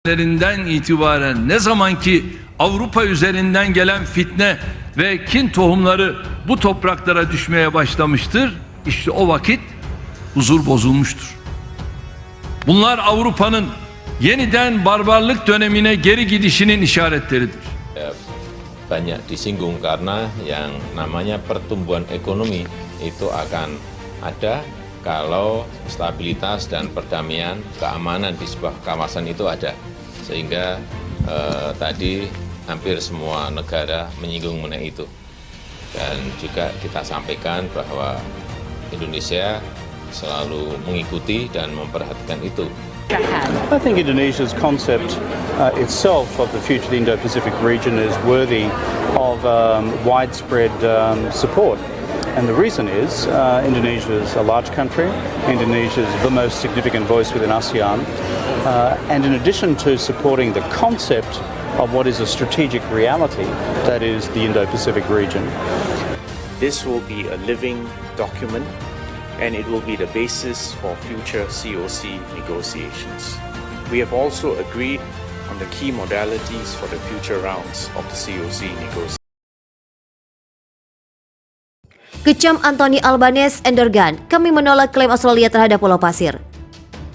üzerinden itibaren ne zaman ki Avrupa üzerinden gelen fitne ve kin tohumları bu topraklara düşmeye başlamıştır, işte o vakit huzur bozulmuştur. Bunlar Avrupa'nın yeniden barbarlık dönemine geri gidişinin işaretleridir. Banyak disinggung karena yang namanya pertumbuhan ekonomi itu akan ada kalau stabilitas dan perdamaian, keamanan di sebuah kawasan itu ada. Sehingga tadi hampir semua negara menyinggung mengenai itu. Dan juga kita sampaikan bahwa Indonesia selalu mengikuti dan memperhatikan itu. I think Indonesia's concept itself of the future of the Indo-Pacific region is worthy of widespread support. And the reason is Indonesia is a large country, Indonesia is the most significant voice within ASEAN, and in addition to supporting the concept of what is a strategic reality, that is the Indo-Pacific region. This will be a living document, and it will be the basis for future COC negotiations. We have also agreed on the key modalities for the future rounds of the COC negotiations. Kecam Anthony Albanese Erdogan, kami menolak klaim Australia terhadap Pulau Pasir.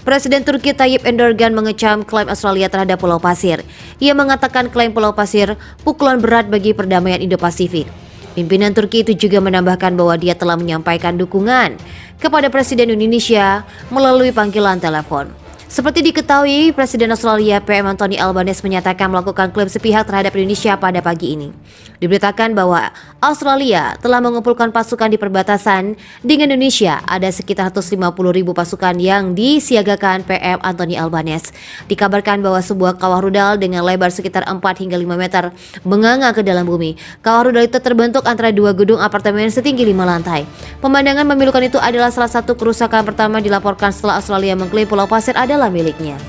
Presiden Turki Tayyip Erdogan mengecam klaim Australia terhadap Pulau Pasir. Ia mengatakan klaim Pulau Pasir pukulan berat bagi perdamaian Indo-Pasifik. Pimpinan Turki itu juga menambahkan bahwa dia telah menyampaikan dukungan kepada Presiden Indonesia melalui panggilan telepon. Seperti diketahui, Presiden Australia PM Anthony Albanese menyatakan melakukan klaim sepihak terhadap Indonesia pada pagi ini. Diberitakan bahwa Australia telah mengumpulkan pasukan di perbatasan dengan Indonesia. Ada sekitar 150.000 pasukan yang disiagakan PM Anthony Albanese. Dikabarkan bahwa sebuah kawah rudal dengan lebar sekitar 4 hingga 5 meter menganga ke dalam bumi. Kawah rudal itu terbentuk antara dua gedung apartemen setinggi 5 lantai. Pemandangan memilukan itu adalah salah satu kerusakan pertama dilaporkan setelah Australia mengklaim Pulau Pasir adalah miliknya.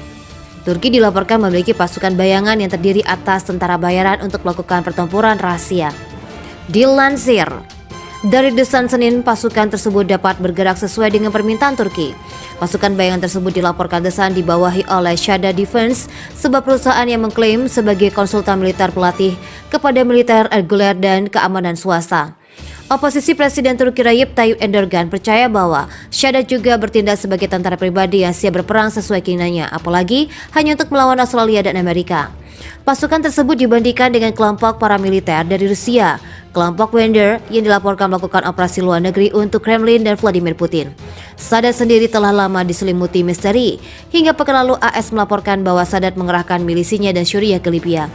Turki dilaporkan memiliki pasukan bayangan yang terdiri atas tentara bayaran untuk melakukan pertempuran rahasia. Dilansir dari The Sun Senin, pasukan tersebut dapat bergerak sesuai dengan permintaan Turki. Pasukan bayangan tersebut dilaporkan The Sun dibawahi oleh Shada Defense, sebuah perusahaan yang mengklaim sebagai konsultan militer pelatih kepada militer reguler dan keamanan swasta. Oposisi Presiden Turki Recep Tayyip Erdogan percaya bahwa Shada juga bertindak sebagai tentara pribadi yang siap berperang sesuai keinginannya, apalagi hanya untuk melawan Australia dan Amerika. Pasukan tersebut dibandingkan dengan kelompok paramiliter dari Rusia, kelompok Wagner yang dilaporkan melakukan operasi luar negeri untuk Kremlin dan Vladimir Putin. Sadat sendiri telah lama diselimuti misteri, hingga pekan lalu AS melaporkan bahwa Sadat mengerahkan milisinya dan Suriah ke Libya.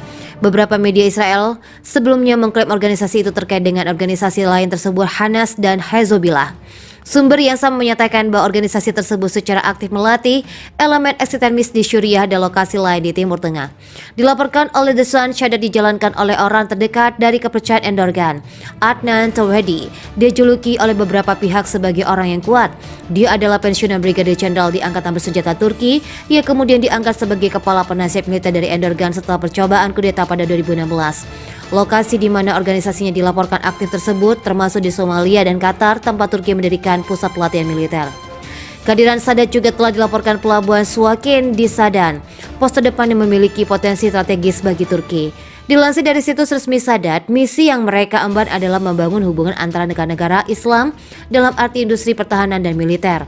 Beberapa media Israel sebelumnya mengklaim organisasi itu terkait dengan organisasi lain tersebut Hamas dan Hezbollah. Sumber yang sama menyatakan bahwa organisasi tersebut secara aktif melatih elemen ekstremis di Suriah dan lokasi lain di Timur Tengah. Dilaporkan oleh The Sun, Shada dijalankan oleh orang terdekat dari kepercayaan Erdogan, Adnan Tawhedi. Dia dijuluki oleh beberapa pihak sebagai orang yang kuat. Dia adalah pensiunan Brigadir Jenderal di Angkatan Bersenjata Turki. Ia kemudian diangkat sebagai kepala penasihat militer dari Erdogan setelah percobaan kudeta pada 2016. Lokasi di mana organisasinya dilaporkan aktif tersebut termasuk di Somalia dan Qatar, tempat Turki mendirikan pusat pelatihan militer. Kehadiran Sadat juga telah dilaporkan pelabuhan Suakin di Sadan, pos terdepan yang memiliki potensi strategis bagi Turki. Dilansir dari situs resmi Sadat, misi yang mereka emban adalah membangun hubungan antara negara-negara Islam dalam arti industri pertahanan dan militer.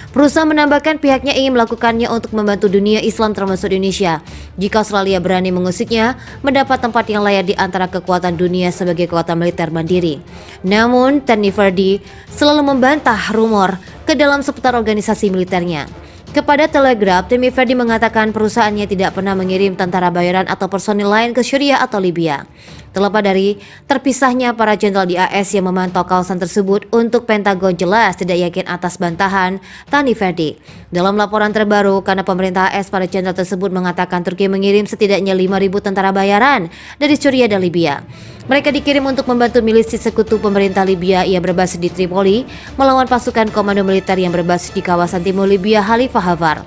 Perusahaan menambahkan pihaknya ingin melakukannya untuk membantu dunia Islam termasuk Indonesia. Jika Australia berani mengusiknya, mendapat tempat yang layak di antara kekuatan dunia sebagai kekuatan militer mandiri. Namun, Tony Verdi selalu membantah rumor ke dalam seputar organisasi militernya. Kepada Telegraph, Tony Verdi mengatakan perusahaannya tidak pernah mengirim tentara bayaran atau personil lain ke Syria atau Libya. Terlepas dari terpisahnya para jenderal di AS yang memantau kawasan tersebut, untuk Pentagon jelas tidak yakin atas bantahan Tony Verdi. Dalam laporan terbaru, karena pemerintah AS, para jenderal tersebut mengatakan Turki mengirim setidaknya 5.000 tentara bayaran dari Syria dan Libya. Mereka dikirim untuk membantu milisi sekutu pemerintah Libya yang berbasis di Tripoli melawan pasukan komando militer yang berbasis di kawasan timur Libya Khalifa Haftar.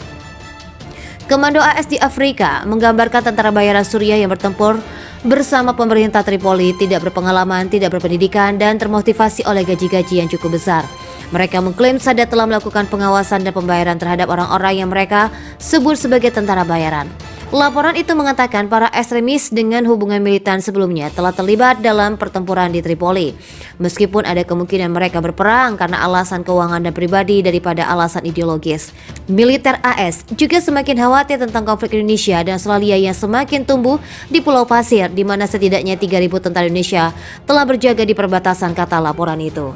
Komando AS di Afrika menggambarkan tentara bayaran Suriah yang bertempur bersama pemerintah Tripoli tidak berpengalaman, tidak berpendidikan, dan termotivasi oleh gaji-gaji yang cukup besar. Mereka mengklaim Sadat telah melakukan pengawasan dan pembayaran terhadap orang-orang yang mereka sebut sebagai tentara bayaran. Laporan itu mengatakan para ekstremis dengan hubungan militan sebelumnya telah terlibat dalam pertempuran di Tripoli. Meskipun ada kemungkinan mereka berperang karena alasan keuangan dan pribadi daripada alasan ideologis. Militer AS juga semakin khawatir tentang konflik Indonesia dan Australia yang semakin tumbuh di Pulau Pasir, di mana setidaknya 3.000 tentara Indonesia telah berjaga di perbatasan, kata laporan itu.